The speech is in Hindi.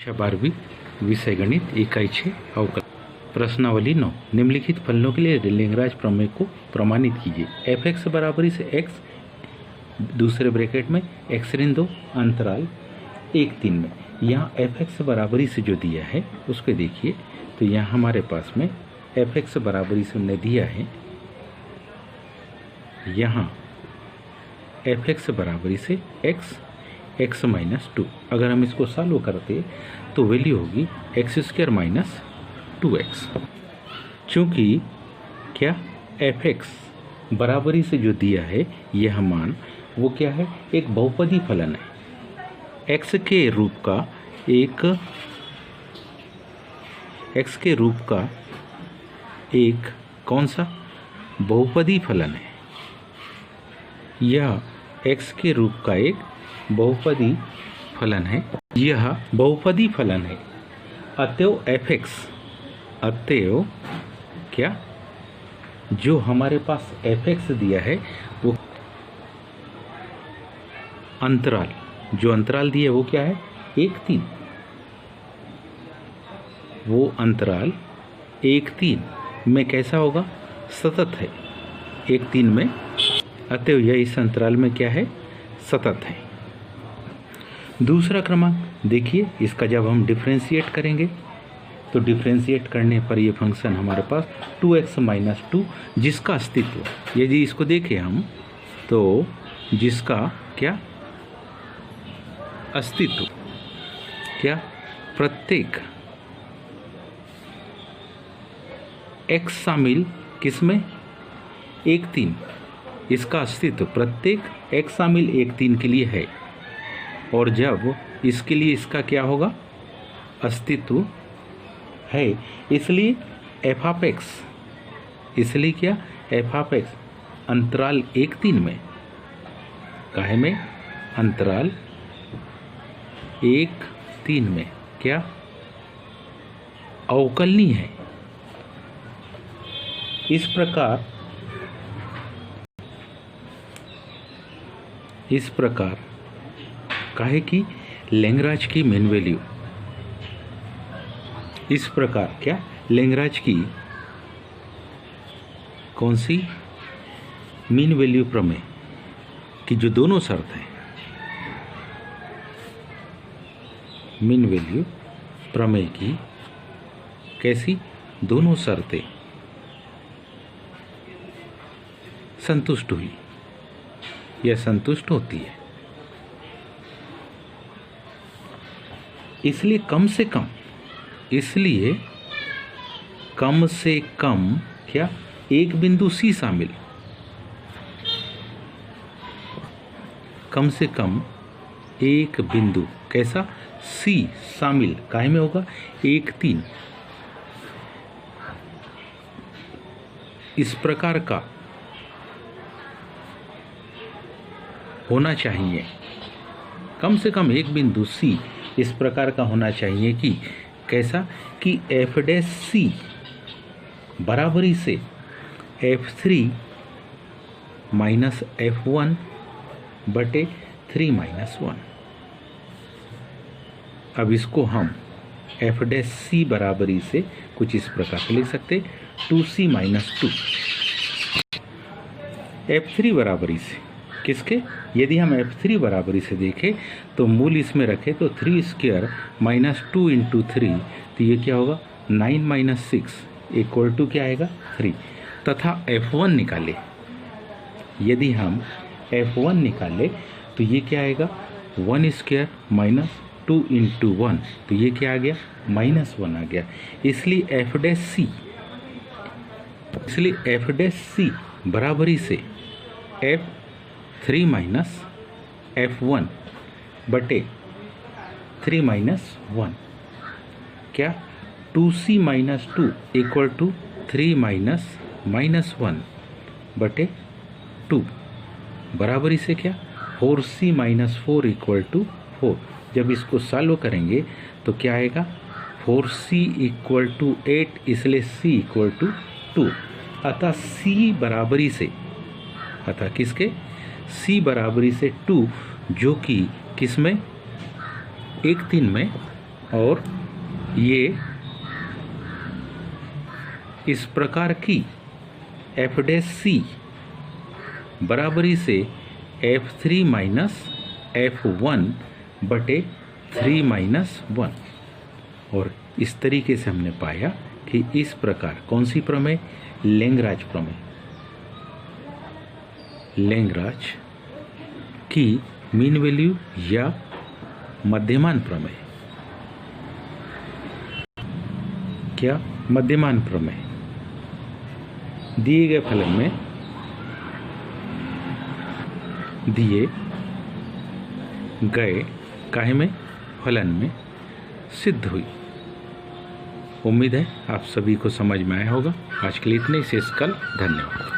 12वीं विषय गणित इकाई 6 अवकल प्रश्नावली 9 निम्नलिखित फलनों के लिए लेंगराज प्रमेय को प्रमाणित कीजिए। f(x) बराबरी से x दूसरे ब्रैकेट में x ऋण 2 अंतराल 1-3 में। यहाँ f(x) बराबरी से जो दिया है उसको देखिए, तो यहाँ हमारे पास में f(x) बराबरी से उन्हें दिया है, यहाँ f(x) बराबरी से x माइनस 2। अगर हम इसको सॉल्व करते तो वैल्यू होगी x² माइनस 2x। चूँकि क्या f(x) बराबरी से जो दिया है यह मान वो क्या है, एक बहुपदी फलन है। x के रूप का एक कौन सा बहुपदी फलन है, यह x के रूप का एक बहुपदी फलन है, यह बहुपदी फलन है। अतएव f(x) अतएव क्या जो हमारे पास f(x) दिया है वो अंतराल, जो अंतराल दिया है वो क्या है, 1-3। वो अंतराल 1-3 में कैसा होगा, सतत है 1-3 में। अतएव यह इस अंतराल में क्या है, सतत है। दूसरा क्रमांक देखिए, इसका जब हम डिफरेंशिएट करेंगे तो डिफरेंशिएट करने पर ये फंक्शन हमारे पास 2x माइनस 2 जिसका अस्तित्व, यदि इसको देखें हम तो जिसका क्या अस्तित्व, क्या प्रत्येक x शामिल किसमें, 1-3, इसका अस्तित्व प्रत्येक x शामिल 1-3 के लिए है। और जब इसके लिए इसका क्या होगा, अस्तित्व है, इसलिए f(x), इसलिए क्या f(x) अंतराल 1-3 में, काहे में, अंतराल 1-3 में क्या अवकलनीय है। इस प्रकार काहे की लेंगराज की मीन वैल्यू, इस प्रकार क्या लेंगराज की कौन सी मीन वैल्यू प्रमेय की जो दोनों शर्त है, मीन वैल्यू प्रमेय की कैसी दोनों शर्तें संतुष्ट हुई या संतुष्ट होती है। इसलिए कम से कम क्या एक बिंदु C शामिल, कम से कम एक बिंदु कैसा C शामिल काहे में होगा, 1-3, इस प्रकार का होना चाहिए। कम से कम एक बिंदु C इस प्रकार का होना चाहिए कि कैसा कि f' बराबरी से f3 माइनस f1 बटे 3 माइनस 1। अब इसको हम f' बराबरी से कुछ इस प्रकार से लिख सकते, 2c माइनस 2। f3 बराबरी से किसके, यदि हम f3 बराबरी से देखें तो मूल इसमें रखें तो 3² माइनस 2 इंटू 3, तो ये क्या होगा 9 माइनस 6 इक्वल टू क्या आएगा 3। तथा f1 निकाले, यदि हम f1 निकाले तो ये क्या आएगा 1² माइनस 2 इंटू 1, तो ये क्या आ गया -1 आ गया। इसलिए f' बराबरी से f3 माइनस f1 बटे 3 माइनस 1 क्या 2c minus 2 equal to 3 minus 1 बटे 2 बराबरी से क्या 4c माइनस 4 इक्वल टू 4। जब इसको सॉल्व करेंगे तो क्या आएगा 4c इक्वल टू 8, इसलिए c इक्वल टू 2। अतः c बराबरी से, अतः किसके c बराबरी से 2, जो कि किस में 1-3 में और ये इस प्रकार की एफ डैश सी बराबरी से F3 माइनस F1 बटे 3 माइनस 1। और इस तरीके से हमने पाया कि इस प्रकार कौन सी प्रमेय, लेंगराज प्रमेय, लेंगराज की मीन वैल्यू या मध्यमान प्रमेय, क्या मध्यमान प्रमेय दिए गए फलन में, दिए गए काहे में फलन में सिद्ध हुई। उम्मीद है आप सभी को समझ में आया होगा। आज के लिए इतने, शेष कल। धन्यवाद।